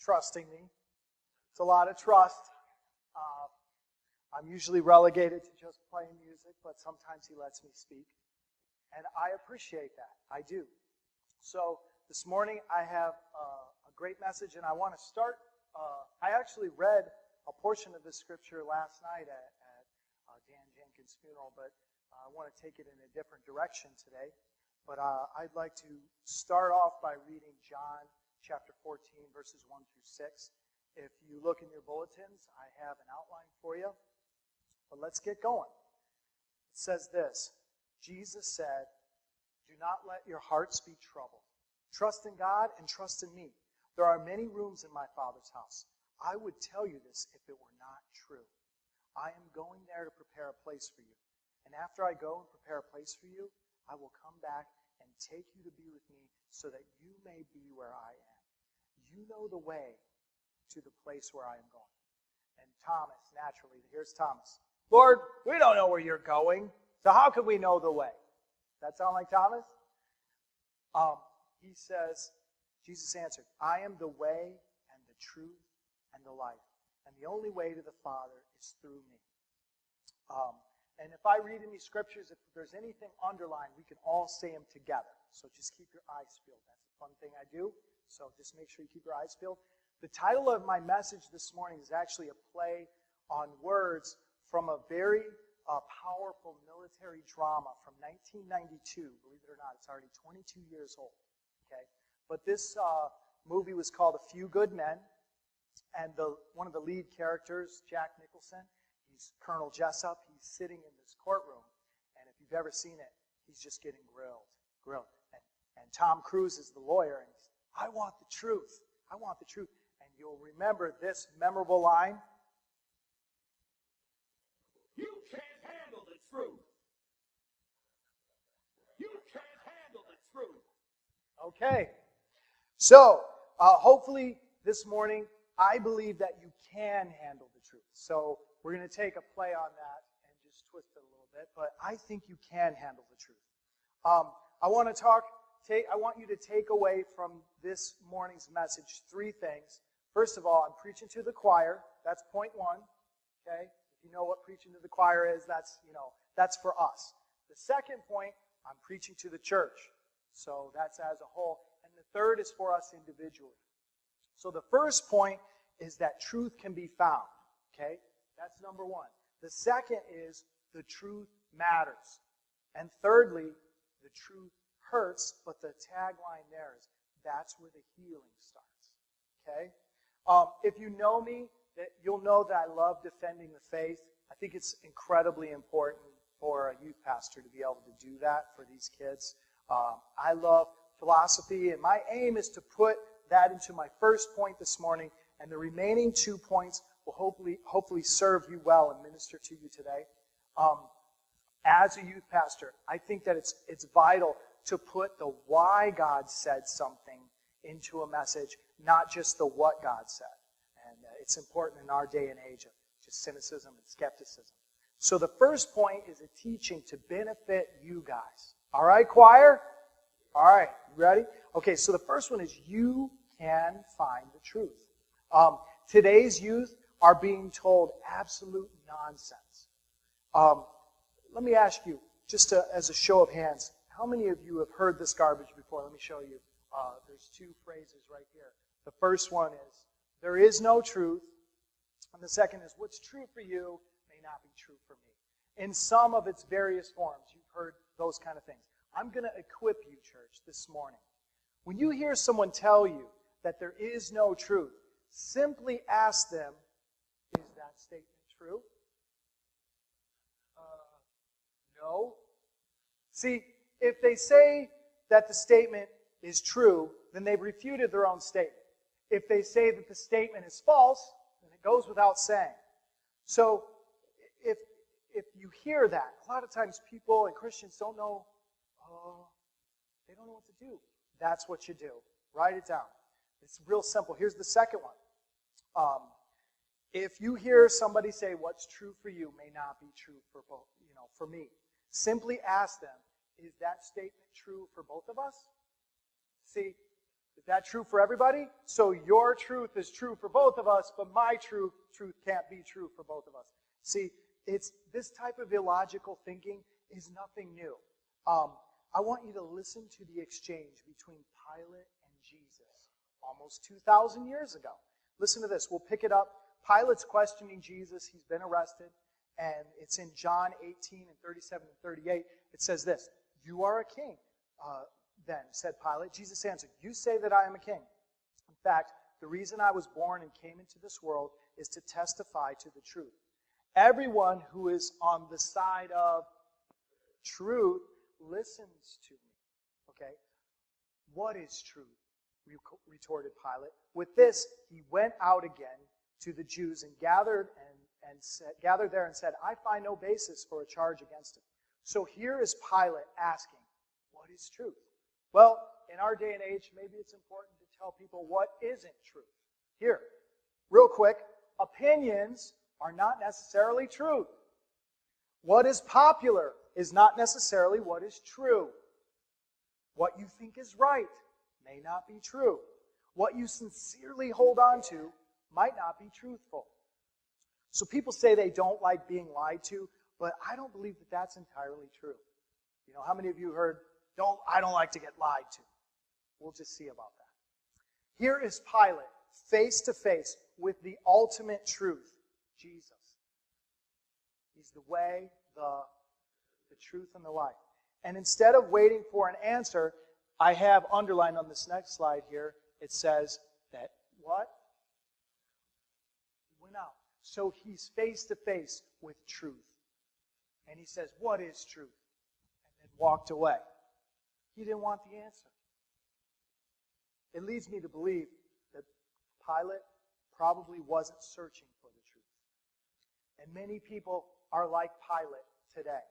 trusting me. It's a lot of trust. I'm usually relegated to just playing music, but sometimes he lets me speak. And I appreciate that. I do. So this morning I have a great message, and I want to start. I actually read a portion of this scripture last night at Dan Jenkins' funeral, but I want to take it in a different direction today. But I'd like to start off by reading John chapter 14, verses 1 through 6. If you look in your bulletins, I have an outline for you. But let's get going. It says this, Jesus said, "Do not let your hearts be troubled. Trust in God and trust in me. There are many rooms in my Father's house. I would tell you this if it were not true. I am going there to prepare a place for you. And after I go and prepare a place for you, I will come back and take you to be with me so that you may be where I am. You know the way to the place where I am going." And Thomas, naturally, here's Thomas. "Lord, we don't know where you're going, so how can we know the way?" Does that sound like Thomas? He says, Jesus answered, "I am the way and the truth and the life. And the only way to the Father is through me." And if I read in these scriptures, if there's anything underlined, we can all say them together. So just keep your eyes peeled. That's a fun thing I do. So just make sure you keep your eyes peeled. The title of my message this morning is actually a play on words from a very powerful military drama from 1992. Believe it or not, it's already 22 years old. Okay, but this movie was called A Few Good Men, and one of the lead characters, Jack Nicholson, he's Colonel Jessup. He's sitting in this courtroom, and if you've ever seen it, he's just getting grilled. And Tom Cruise is the lawyer, and he's, "I want the truth. I want the truth." And you'll remember this memorable line. "You can't handle the truth. You can't handle the truth." Okay. So, hopefully this morning, I believe that you can handle the truth. So, we're going to take a play on that and just twist it a little bit. But I think you can handle the truth. I want you to take away from this morning's message 3 things. First of all, I'm preaching to the choir. That's point 1. Okay? If you know what preaching to the choir is, that's for us. The second point, I'm preaching to the church. So that's as a whole. And the third is for us individually. So the first point is that truth can be found. Okay? That's number 1. The second is the truth matters. And thirdly, the truth hurts, but the tagline there is that's where the healing starts. Okay? If you know me, you'll know that I love defending the faith. I think it's incredibly important for a youth pastor to be able to do that for these kids. I love philosophy, and my aim is to put that into my first point this morning, and the remaining 2 points will hopefully serve you well and minister to you today. As a youth pastor, I think that it's vital to put the why God said something into a message, not just the what God said. And it's important in our day and age of just cynicism and skepticism. So the first point is a teaching to benefit you guys. All right, choir? All right, you ready? Okay, so the first one is you can find the truth. Today's youth are being told absolute nonsense. Let me ask you, just as a show of hands, how many of you have heard this garbage before? Let me show you. There's 2 phrases right here. The first one is, there is no truth. And the second is, what's true for you may not be true for me. In some of its various forms, you've heard those kind of things. I'm going to equip you, church, this morning. When you hear someone tell you that there is no truth, simply ask them, is that statement true? No. See, if they say that the statement is true, then they've refuted their own statement. If they say that the statement is false, then it goes without saying. So, if you hear that, a lot of times people and Christians don't know, they don't know what to do. That's what you do. Write it down. It's real simple. Here's the second one. If you hear somebody say what's true for you may not be true for me, simply ask them, is that statement true for both of us? See, Is that true for everybody? So your truth is true for both of us, but my truth can't be true for both of us. See, it's this type of illogical thinking is nothing new. I want you to listen to the exchange between Pilate and Jesus almost 2,000 years ago. Listen to this. We'll pick it up. Pilate's questioning Jesus. He's been arrested. And it's in John 18 and 37 and 38. It says this, "You are a king, then," said Pilate. Jesus answered, "You say that I am a king. In fact, the reason I was born and came into this world is to testify to the truth. Everyone who is on the side of truth listens to me." Okay? "What is truth?" retorted Pilate. With this, he went out again to the Jews and gathered there and said, "I find no basis for a charge against him." So here is Pilate asking, what is truth? Well, in our day and age, maybe it's important to tell people what isn't truth. Here, real quick, opinions are not necessarily truth. What is popular is not necessarily what is true. What you think is right may not be true. What you sincerely hold on to might not be truthful. So people say they don't like being lied to, but I don't believe that that's entirely true. You know, how many of you heard, I don't like to get lied to? We'll just see about that. Here is Pilate, face to face with the ultimate truth, Jesus. He's the way, the truth, and the life. And instead of waiting for an answer, I have underlined on this next slide here, it says that what? He went out. So he's face to face with truth. And he says, "What is truth?" And then walked away. He didn't want the answer. It leads me to believe that Pilate probably wasn't searching for the truth. And many people are like Pilate today.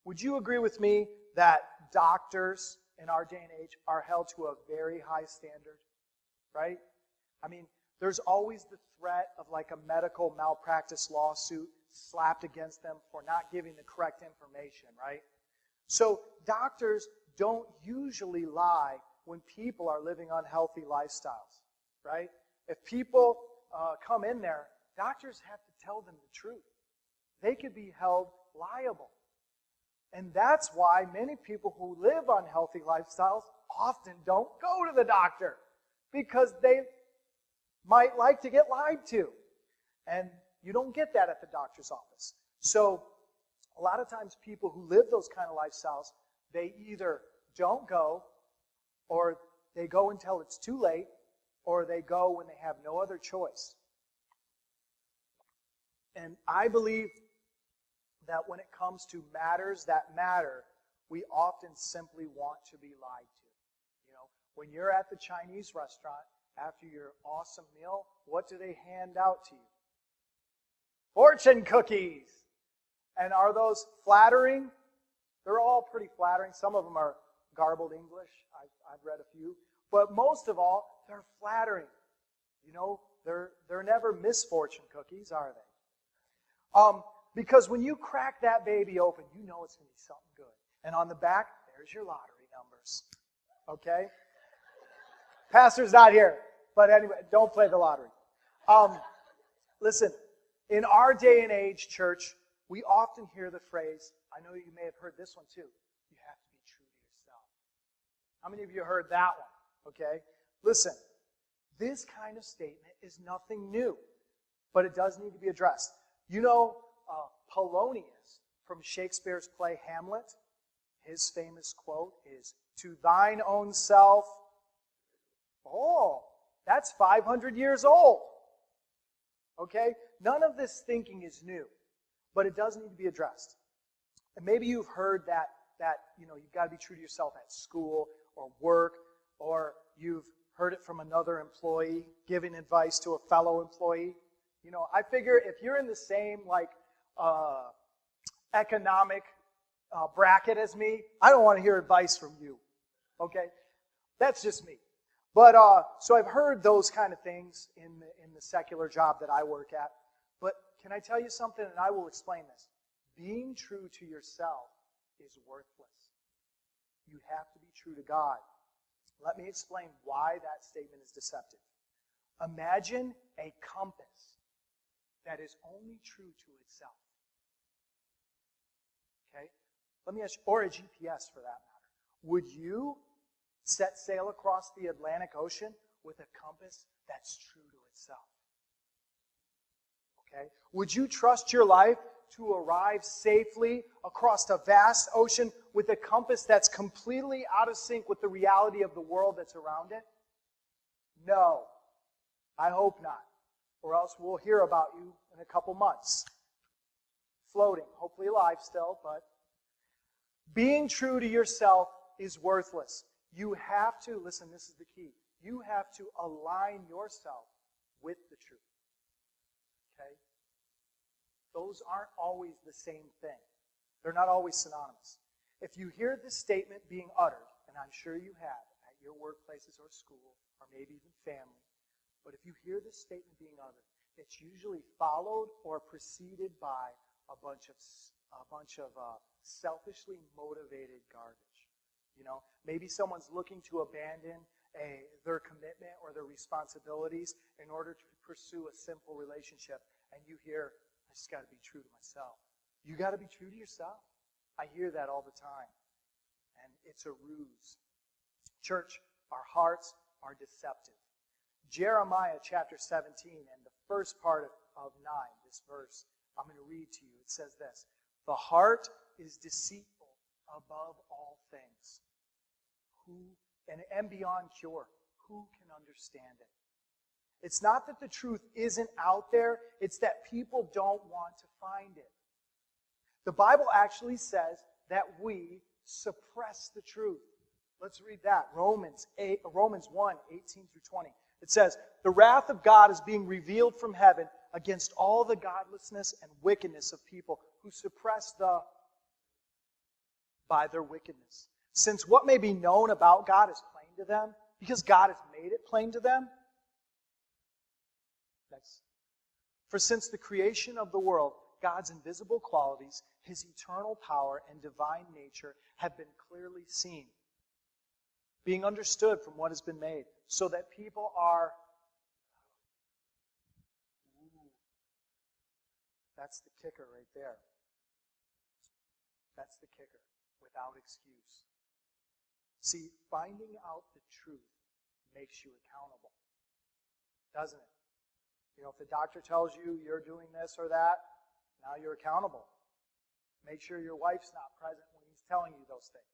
Would you agree with me that doctors in our day and age are held to a very high standard? Right? I mean, there's always the threat of like a medical malpractice lawsuit slapped against them for not giving the correct information, right? So doctors don't usually lie when people are living unhealthy lifestyles, right? If people come in there, doctors have to tell them the truth. They could be held liable. And that's why many people who live unhealthy lifestyles often don't go to the doctor, because they might like to get lied to. And you don't get that at the doctor's office. So a lot of times people who live those kind of lifestyles, they either don't go, or they go until it's too late, or they go when they have no other choice. And I believe that when it comes to matters that matter, we often simply want to be lied to. You know, when you're at the Chinese restaurant, after your awesome meal, what do they hand out to you? Fortune cookies. And are those flattering? They're all pretty flattering. Some of them are garbled English. I've read a few. But most of all, they're flattering. You know, they're never misfortune cookies, are they? Because when you crack that baby open, you know it's going to be something good. And on the back, there's your lottery numbers. Okay? Pastor's not here. But anyway, don't play the lottery. Listen, in our day and age, church, we often hear the phrase, I know you may have heard this one too, you have to be true to yourself. How many of you heard that one? Okay? Listen, this kind of statement is nothing new, but it does need to be addressed. You know, Polonius from Shakespeare's play Hamlet, his famous quote is, "To thine own self." Oh, that's 500 years old. Okay? None of this thinking is new, but it does need to be addressed. And maybe you've heard that you know, you've got to be true to yourself at school or work, or you've heard it from another employee giving advice to a fellow employee. You know, I figure if you're in the same economic bracket as me, I don't want to hear advice from you. Okay? That's just me. But so I've heard those kind of things in the secular job that I work at. But can I tell you something? And I will explain this. Being true to yourself is worthless. You have to be true to God. Let me explain why that statement is deceptive. Imagine a compass that is only true to itself. Okay? Let me ask you, or a GPS for that matter. Would you set sail across the Atlantic Ocean with a compass that's true to itself? Okay? Would you trust your life to arrive safely across a vast ocean with a compass that's completely out of sync with the reality of the world that's around it? No. I hope not. Or else we'll hear about you in a couple months. Floating, hopefully alive still, but being true to yourself is worthless. You have to, listen, this is the key. You have to align yourself with the truth. Okay? Those aren't always the same thing. They're not always synonymous. If you hear this statement being uttered, and I'm sure you have at your workplaces or school, or maybe even family, but if you hear this statement being uttered, it's usually followed or preceded by a bunch of selfishly motivated garbage. You know, maybe someone's looking to abandon their commitment or their responsibilities in order to pursue a simple relationship, and you hear, I just got to be true to myself. You got to be true to yourself. I hear that all the time, and it's a ruse. Church, our hearts are deceptive. Jeremiah chapter 17 and the first part of 9, this verse, I'm going to read to you. It says this, the heart is deceitful above all things. And beyond cure. Who can understand it? It's not that the truth isn't out there, it's that people don't want to find it. The Bible actually says that we suppress the truth. Let's read that. Romans 1, 18 through 20. It says, the wrath of God is being revealed from heaven against all the godlessness and wickedness of people who suppress by their wickedness. Since what may be known about God is plain to them, because God has made it plain to them. Next. For since the creation of the world, God's invisible qualities, His eternal power and divine nature have been clearly seen, being understood from what has been made, so that people are... That's the kicker right there. That's the kicker. Without excuse. See, finding out the truth makes you accountable. Doesn't it? You know, if the doctor tells you you're doing this or that, now you're accountable. Make sure your wife's not present when he's telling you those things.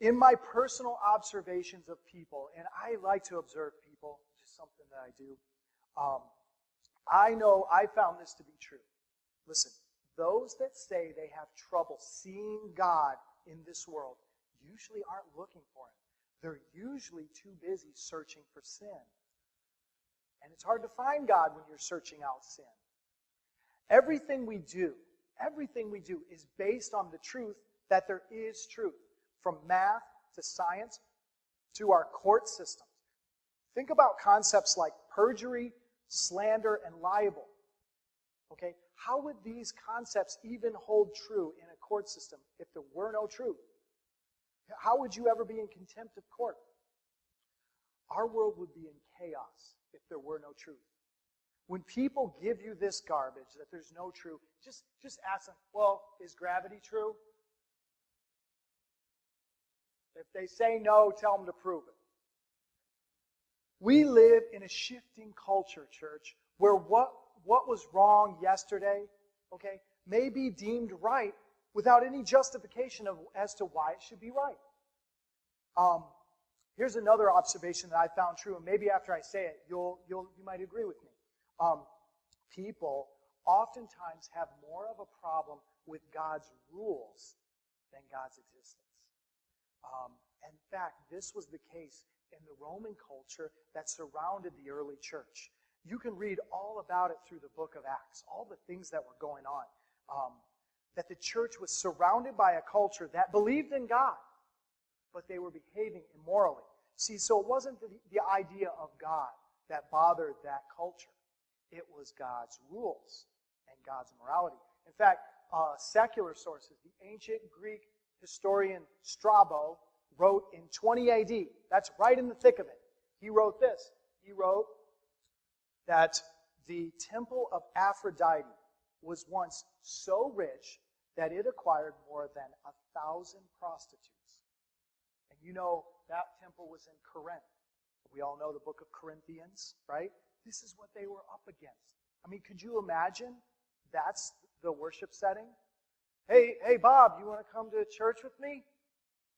In my personal observations of people, and I like to observe people, just something that I do, I know I found this to be true. Listen, those that say they have trouble seeing God in this world usually aren't looking for Him. They're usually too busy searching for sin. And it's hard to find God when you're searching out sin. Everything we do is based on the truth that there is truth. From math to science to our court systems. Think about concepts like perjury, slander, and libel. Okay? How would these concepts even hold true in a court system if there were no truth? How would you ever be in contempt of court? Our world would be in chaos if there were no truth. When people give you this garbage, that there's no truth, just ask them, well, is gravity true? If they say no, tell them to prove it. We live in a shifting culture, church, where what was wrong yesterday, okay, may be deemed right without any justification as to why it should be right. Here's another observation that I found true, and maybe after I say it, you might agree with me. People oftentimes have more of a problem with God's rules than God's existence. In fact, this was the case in the Roman culture that surrounded the early church. You can read all about it through the book of Acts, all the things that were going on. That the church was surrounded by a culture that believed in God, but they were behaving immorally. See, so it wasn't the idea of God that bothered that culture. It was God's rules and God's morality. In fact, secular sources, the ancient Greek historian Strabo wrote in 20 AD. That's right in the thick of it. He wrote this. He wrote that the temple of Aphrodite was once so rich that it acquired more than 1,000 prostitutes. And you know that temple was in Corinth. We all know the book of Corinthians, right? This is what they were up against. I mean, could you imagine that's the worship setting? Hey, Bob, you want to come to church with me?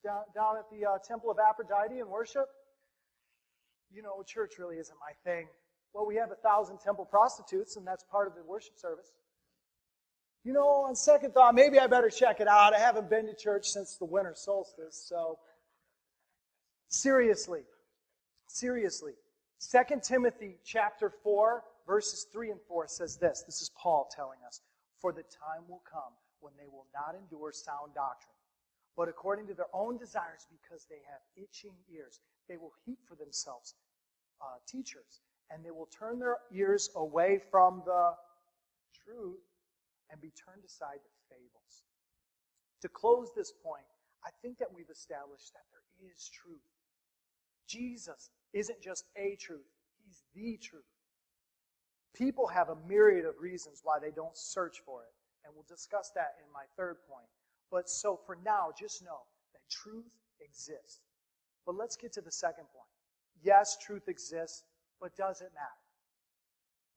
Down at the Temple of Aphrodite and worship? You know, church really isn't my thing. Well, we have 1,000 temple prostitutes, and that's part of the worship service. You know, on second thought, maybe I better check it out. I haven't been to church since the winter solstice, so seriously. 2 Timothy chapter 4, verses 3 and 4 says this. This is Paul telling us. For the time will come when they will not endure sound doctrine, but according to their own desires, because they have itching ears, they will heap for themselves teachers, and they will turn their ears away from the truth and be turned aside to fables. To close this point, I think that we've established that there is truth. Jesus isn't just a truth, he's the truth. People have a myriad of reasons why they don't search for it, and we'll discuss that in my third point. But so for now, just know that truth exists. But let's get to the second point. Yes, truth exists, but does it matter?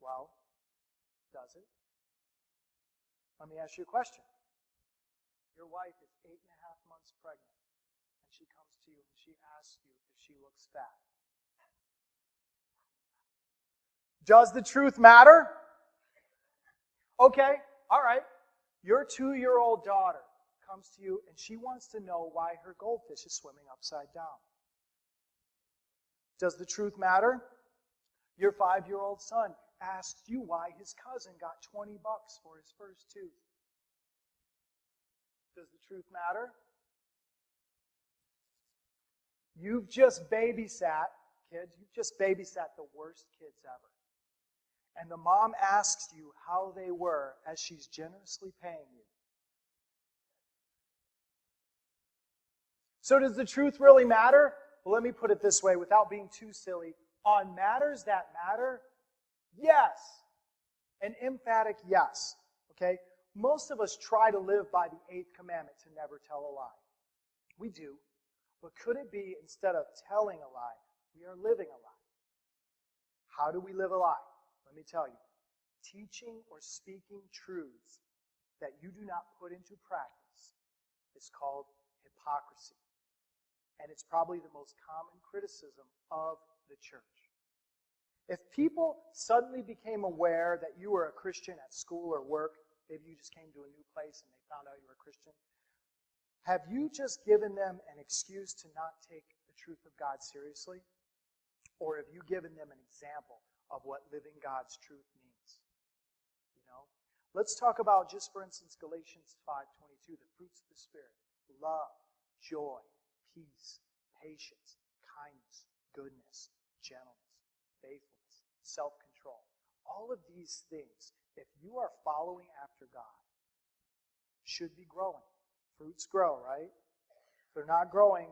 Well, does it? Let me ask you a question. Your wife is 8.5 months pregnant, and she comes to you and she asks you if she looks fat. Does the truth matter? Okay, all right. Your 2-year-old daughter comes to you and she wants to know why her goldfish is swimming upside down. Does the truth matter? Your 5-year-old son asks you why his cousin got $20 for his first tooth. Does the truth matter? You've just babysat, kids, the worst kids ever. And the mom asks you how they were as she's generously paying you. So does the truth really matter? Well, let me put it this way without being too silly. On matters that matter, yes. An emphatic yes. Okay? Most of us try to live by the 8th commandment to never tell a lie. We do. But could it be instead of telling a lie, we are living a lie? How do we live a lie? Let me tell you. Teaching or speaking truths that you do not put into practice is called hypocrisy. And it's probably the most common criticism of the church. If people suddenly became aware that you were a Christian at school or work, maybe you just came to a new place and they found out you were a Christian, have you just given them an excuse to not take the truth of God seriously? Or have you given them an example of what living God's truth means? You know? Let's talk about, just for instance, Galatians 5:22, the fruits of the Spirit. Love, joy, peace, patience, kindness, goodness, gentleness, faithfulness, self-control. All of these things, if you are following after God, should be growing. Fruits grow, right? If they're not growing,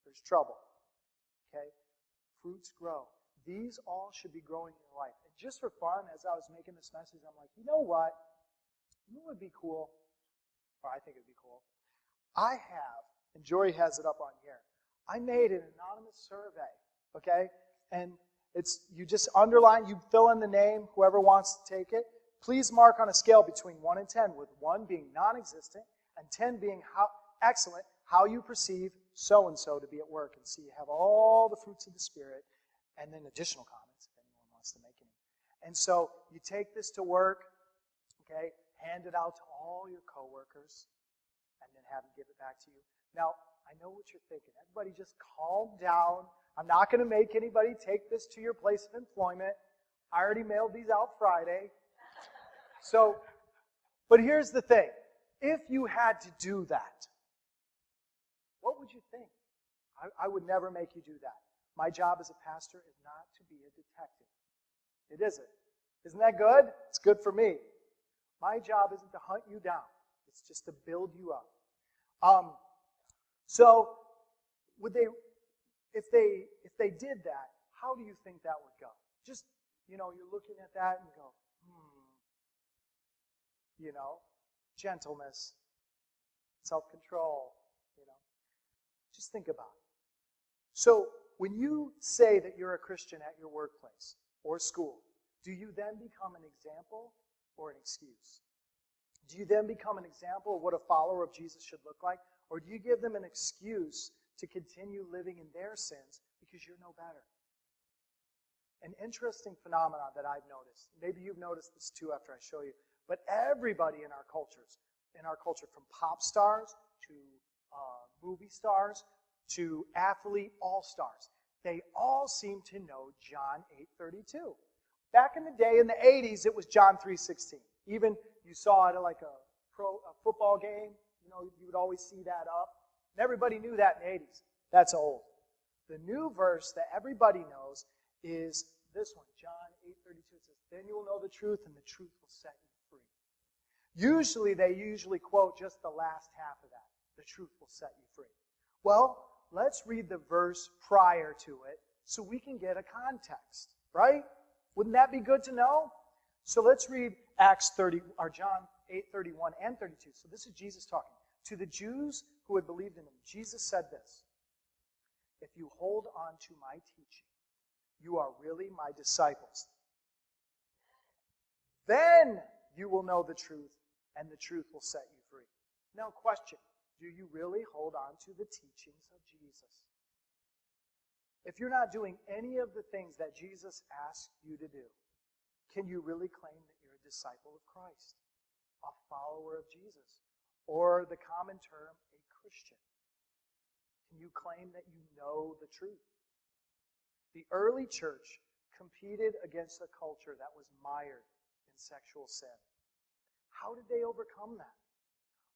there's trouble. Okay? Fruits grow. These all should be growing in your life. And just for fun, as I was making this message, I'm like, you know what? You know what would be cool? Or I think it would be cool. I have, and Jory has it up on here, I made an anonymous survey, okay? And it's, you just underline, you fill in the name, whoever wants to take it. Please mark on a scale between 1 and 10, with 1 being non-existent and 10 being excellent, how you perceive so-and-so to be at work. And so you have all the fruits of the Spirit, and then additional comments if anyone wants to make any. And so you take this to work, okay, hand it out to all your coworkers, and then have them give it back to you. Now, I know what you're thinking. Everybody just calm down. I'm not going to make anybody take this to your place of employment. I already mailed these out Friday. So, but here's the thing. If you had to do that, what would you think? I would never make you do that. My job as a pastor is not to be a detective. It isn't. Isn't that good? It's good for me. My job isn't to hunt you down. It's just to build you up. So, would they, if they did that, how do you think that would go? Just, you're looking at that and go, gentleness, self-control, Just think about it. So, when you say that you're a Christian at your workplace or school, do you then become an example or an excuse? Do you then become an example of what a follower of Jesus should look like? Or do you give them an excuse to continue living in their sins because you're no better? An interesting phenomenon that I've noticed, maybe you've noticed this too after I show you, but everybody in our culture, from pop stars to movie stars to athlete all-stars, they all seem to know John 8:32. Back in the day, in the 80s, it was John 3:16. Even you saw it at like a football game, you would always see that up. And everybody knew that in the 80s. That's old. The new verse that everybody knows is this one, John 8:32. It says, "Then you will know the truth, and the truth will set you free." They quote just the last half of that. The truth will set you free. Well, let's read the verse prior to it so we can get a context, right? Wouldn't that be good to know? So let's read John 8:31 and 32. So this is Jesus talking. To the Jews who had believed in him, Jesus said this, "If you hold on to my teaching, you are really my disciples. Then you will know the truth, and the truth will set you free." Now, question, do you really hold on to the teachings of Jesus? If you're not doing any of the things that Jesus asked you to do, can you really claim that you're a disciple of Christ, a follower of Jesus, or the common term, a Christian? Can you claim that you know the truth? The early church competed against a culture that was mired in sexual sin. How did they overcome that?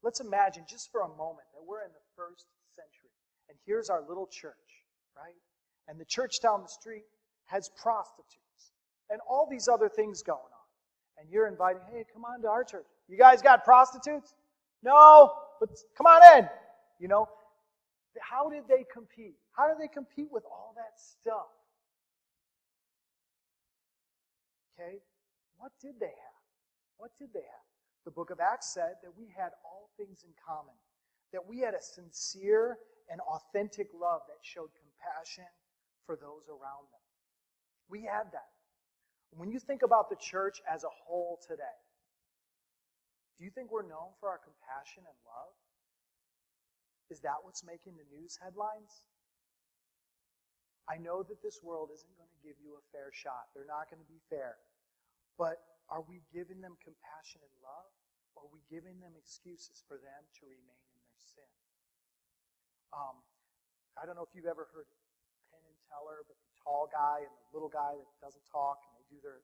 Let's imagine just for a moment that we're in the 1st century, and here's our little church, right? And the church down the street has prostitutes and all these other things going on. And you're inviting, "Hey, come on to our church. You guys got prostitutes?" "No, but come on in." How did they compete? How did they compete with all that stuff? Okay, what did they have? What did they have? The book of Acts said that we had all things in common, that we had a sincere and authentic love that showed compassion for those around them. We had that. When you think about the church as a whole today, do you think we're known for our compassion and love? Is that what's making the news headlines? I know that this world isn't going to give you a fair shot. They're not going to be fair. But are we giving them compassion and love? Or are we giving them excuses for them to remain in their sin? I don't know if you've ever heard Penn and Teller, but the tall guy and the little guy that doesn't talk, and they do their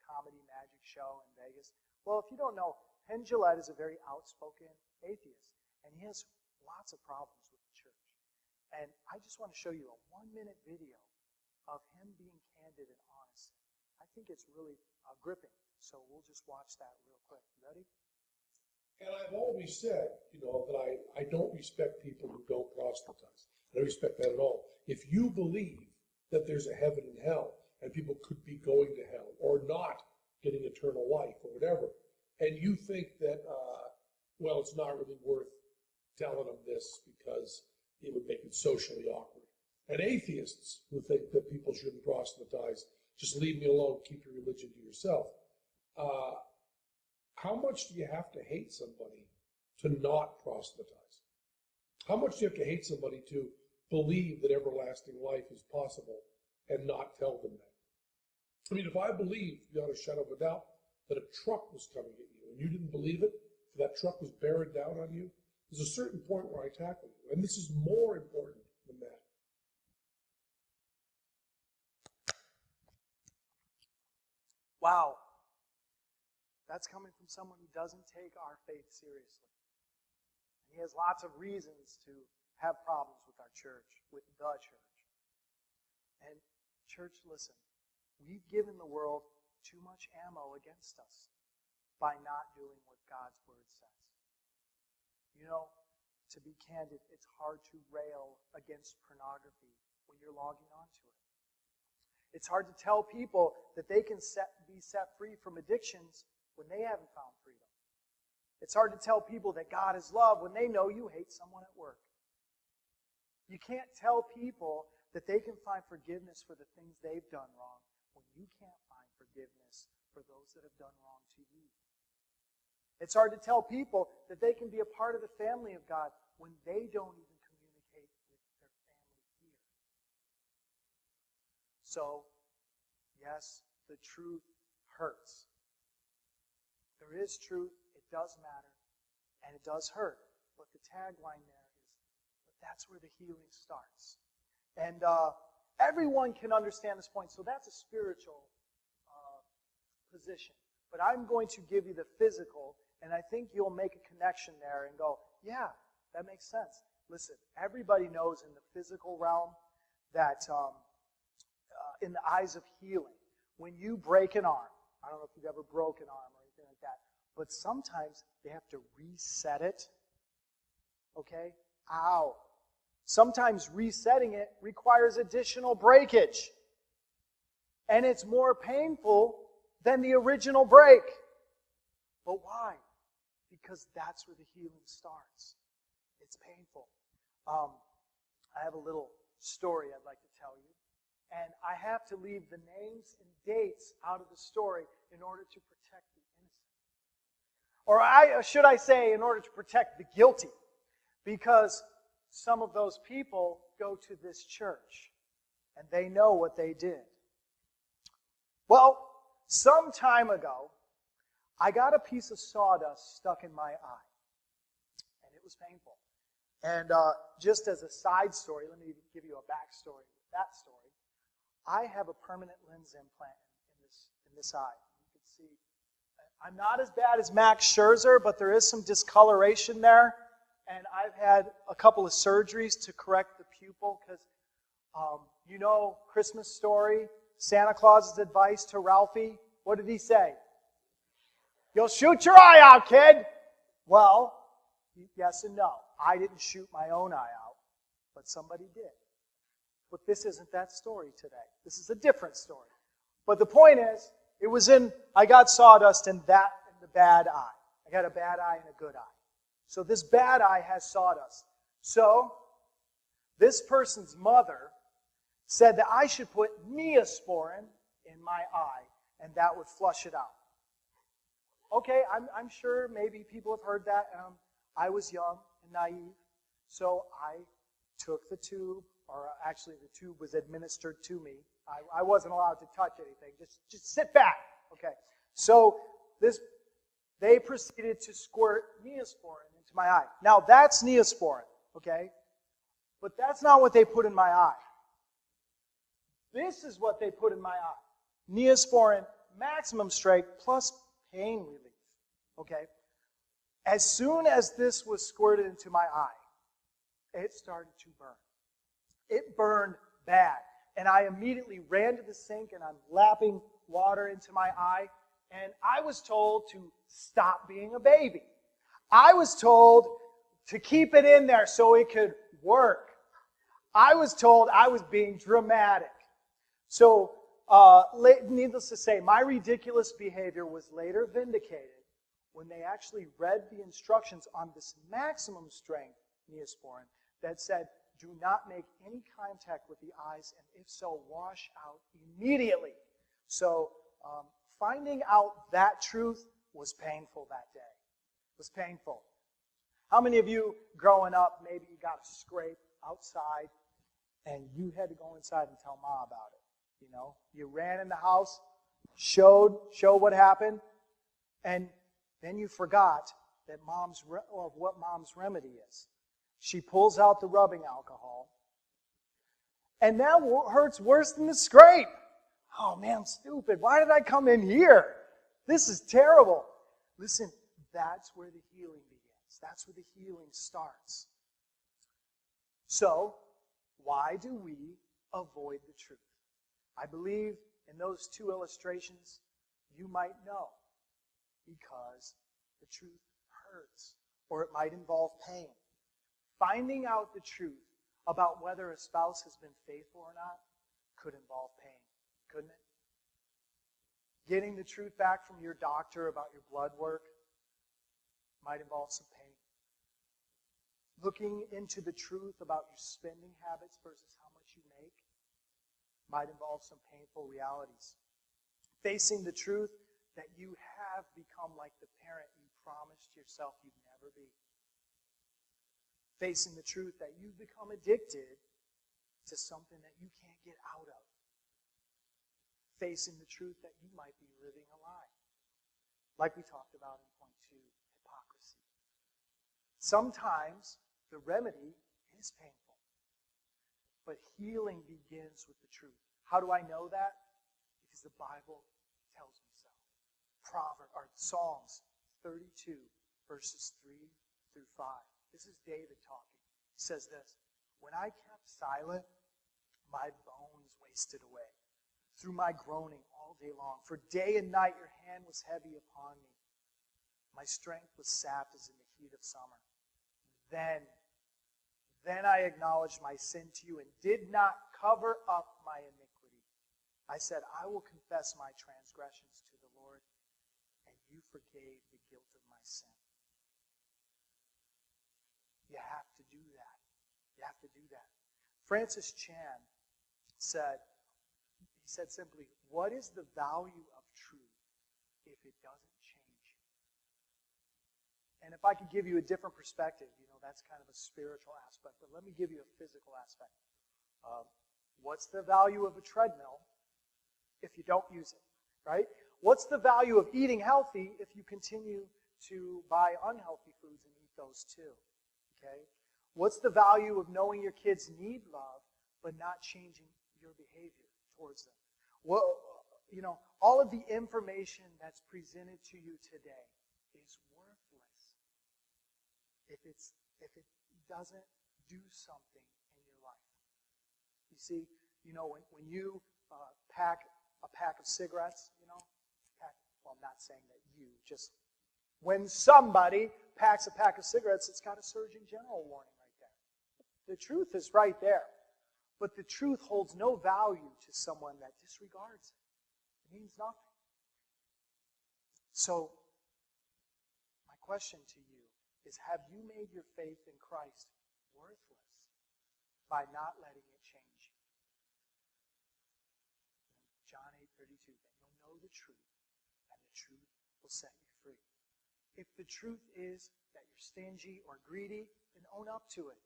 comedy magic show in Vegas. Well, if you don't know, Penn Jillette is a very outspoken atheist, and he has lots of problems with the church. And I just want to show you a 1-minute video of him being candid and honest. I think it's really gripping. So we'll just watch that real quick. You ready? And I've always said, that I don't respect people who don't proselytize. I don't respect that at all. If you believe that there's a heaven and hell, and people could be going to hell, or not getting eternal life, or whatever, and you think that, it's not really worth telling them this because it would make it socially awkward. And atheists who think that people shouldn't proselytize, just leave me alone, keep your religion to yourself. How much do you have to hate somebody to not proselytize? How much do you have to hate somebody to believe that everlasting life is possible and not tell them that? I mean, if I believed, beyond a shadow of a doubt, that a truck was coming at you and you didn't believe it, if that truck was bearing down on you, there's a certain point where I tackle you. And this is more important than that. Wow. That's coming from someone who doesn't take our faith seriously. And he has lots of reasons to have problems with our church, with the church. And church, listen, we've given the world too much ammo against us by not doing what God's word says. to be candid, it's hard to rail against pornography when you're logging onto it. It's hard to tell people that they can be set free from addictions when they haven't found freedom. It's hard to tell people that God is love when they know you hate someone at work. You can't tell people that they can find forgiveness for the things they've done wrong when you can't find forgiveness for those that have done wrong to you. It's hard to tell people that they can be a part of the family of God when they don't even communicate with their family here. So, yes, the truth hurts. There is truth, it does matter, and it does hurt. But the tagline there is, but that's where the healing starts. And everyone can understand this point, so that's a spiritual position. But I'm going to give you the physical, and I think you'll make a connection there and go, yeah, that makes sense. Listen, everybody knows in the physical realm that in the eyes of healing, when you break an arm, I don't know if you've ever broken an arm or anything like that, but sometimes they have to reset it. Okay? Ow. Sometimes resetting it requires additional breakage. And it's more painful than the original break. But why? Because that's where the healing starts. It's painful. I have a little story I'd like to tell you. And I have to leave the names and dates out of the story in order to protect the innocent. Or should I say, in order to protect the guilty. Because some of those people go to this church. And they know what they did. Well, some time ago, I got a piece of sawdust stuck in my eye. And it was painful. And just as a side story, let me give you a backstory with that story. I have a permanent lens implant in this eye. You can see, I'm not as bad as Max Scherzer, but there is some discoloration there. And I've had a couple of surgeries to correct the pupil because, you know, Christmas Story, Santa Claus's advice to Ralphie. What did he say? You'll shoot your eye out, kid. Well, yes and no. I didn't shoot my own eye out, but somebody did. But this isn't that story today. This is a different story. But the point is, I got sawdust in the bad eye. I got a bad eye and a good eye. So this bad eye has sawdust. So this person's mother said that I should put Neosporin in my eye, and that would flush it out. Okay, I'm sure maybe people have heard that. I was young and naive, so I took the tube, or actually the tube was administered to me. I wasn't allowed to touch anything. Just sit back. Okay. So they proceeded to squirt Neosporin into my eye. Now that's Neosporin, okay? But that's not what they put in my eye. This is what they put in my eye. Neosporin maximum strength plus pain relief. Okay? As soon as this was squirted into my eye, it started to burn. It burned bad. And I immediately ran to the sink and I'm lapping water into my eye. And I was told to stop being a baby. I was told to keep it in there so it could work. I was told I was being dramatic. So, needless to say, my ridiculous behavior was later vindicated when they actually read the instructions on this maximum strength Neosporin that said, do not make any contact with the eyes, and if so, wash out immediately. So, finding out that truth was painful that day. It was painful. How many of you, growing up, maybe you got a scrape outside, and you had to go inside and tell Mom about it? You know, you ran in the house, showed what happened, and then you forgot that what Mom's remedy is. She pulls out the rubbing alcohol, and that hurts worse than the scrape. Oh man, I'm stupid. Why did I come in here? This is terrible. Listen, that's where the healing begins. That's where the healing starts. So, why do we avoid the truth? I believe in those two illustrations, you might know. Because the truth hurts, or it might involve pain. Finding out the truth about whether a spouse has been faithful or not could involve pain, couldn't it? Getting the truth back from your doctor about your blood work might involve some pain. Looking into the truth about your spending habits versus how much you make might involve some painful realities. Facing the truth that you have become like the parent you promised yourself you'd never be. Facing the truth that you've become addicted to something that you can't get out of. Facing the truth that you might be living a lie. Like we talked about in point 2, hypocrisy. Sometimes the remedy is painful. But healing begins with the truth. How do I know that? Because the Bible tells me so. Psalms 32, verses 3 through 5. This is David talking. He says this, "When I kept silent, my bones wasted away through my groaning all day long. For day and night your hand was heavy upon me. My strength was sapped as in the heat of summer. Then I acknowledged my sin to you and did not cover up my iniquity. I said, I will confess my transgressions to the Lord, and you forgave the guilt of my sin." You have to do that. You have to do that. Francis Chan said simply, "What is the value of truth if it doesn't change you?" And if I could give you a different perspective, that's kind of a spiritual aspect, but let me give you a physical aspect. What's the value of a treadmill if you don't use it, right? What's the value of eating healthy if you continue to buy unhealthy foods and eat those too? Okay? What's the value of knowing your kids need love but not changing your behavior towards them? Well, all of the information that's presented to you today is worthless if it doesn't do something in your life. You see, when you pack a pack of cigarettes, I'm not saying that you, just when somebody packs a pack of cigarettes, it's got a Surgeon General warning right there. The truth is right there. But the truth holds no value to someone that disregards it. It means nothing. So, my question to you is, have you made your faith in Christ worthless by not letting it change you? John 8:32, then you'll know the truth, and the truth will set you free. If the truth is that you're stingy or greedy, then own up to it.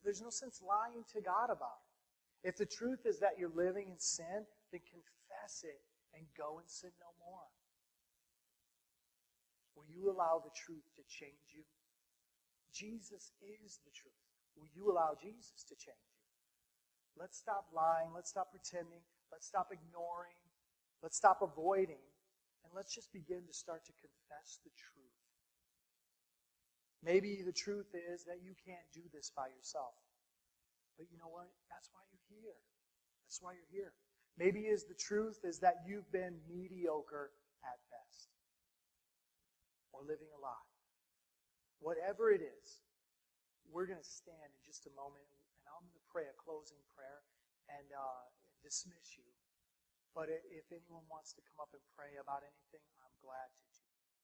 There's no sense lying to God about it. If the truth is that you're living in sin, then confess it and go and sin no more. Will you allow the truth to change you? Jesus is the truth. Will you allow Jesus to change you? Let's stop lying. Let's stop pretending. Let's stop ignoring. Let's stop avoiding. And let's just begin to start to confess the truth. Maybe the truth is that you can't do this by yourself. But you know what? That's why you're here. That's why you're here. Maybe the truth is that you've been mediocre at best. Or living a lie. Whatever it is, we're going to stand in just a moment, and I'm going to pray a closing prayer and dismiss you. But if anyone wants to come up and pray about anything, I'm glad to